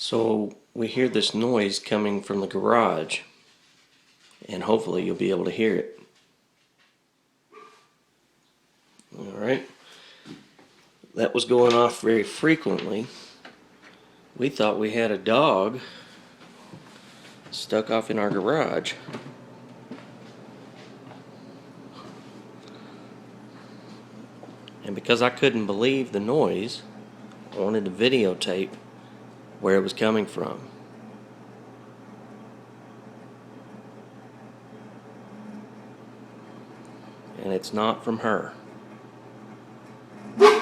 So we hear this noise coming from the garage, and hopefully you'll be able to hear it. Alright, that was going off very frequently. We thought we had a dog stuck off in our garage. And because I couldn't believe the noise, I wanted to videotape where it was coming from. And it's not from her. It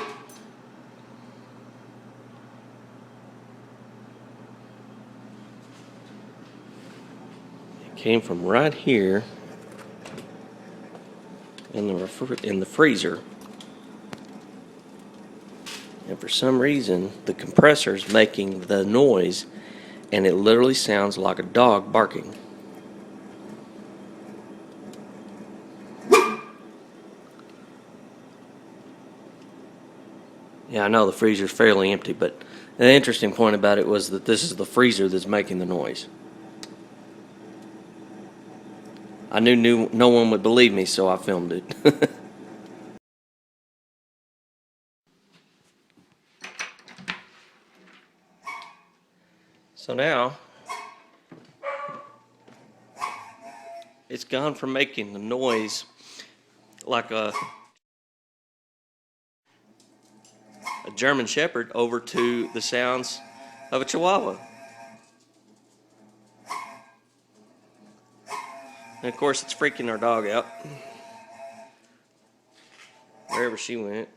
came from right here in the freezer. And for some reason, the compressor's making the noise, and it literally sounds like a dog barking. Yeah, I know the freezer's fairly empty, but the interesting point about it was that this is the freezer that's making the noise. I knew no one would believe me, so I filmed it. So now, it's gone from making the noise like a German Shepherd over to the sounds of a Chihuahua. And of course, it's freaking our dog out. Wherever she went.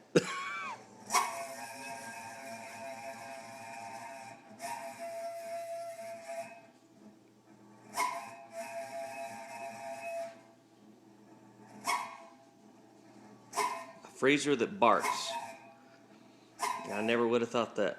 A freezer that barks. I never would have thought that.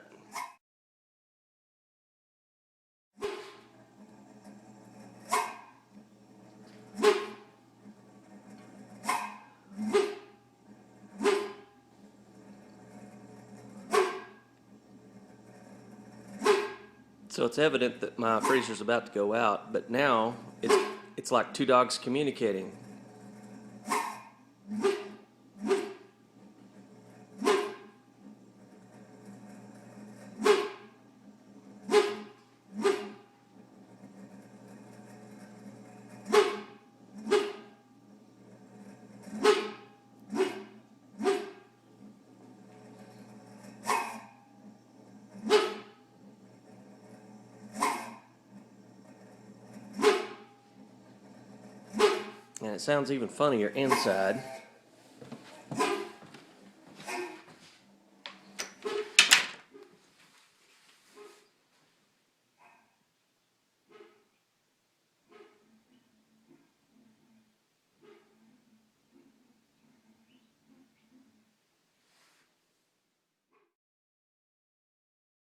So it's evident that my freezer's about to go out, but now it's like two dogs communicating. And it sounds even funnier inside.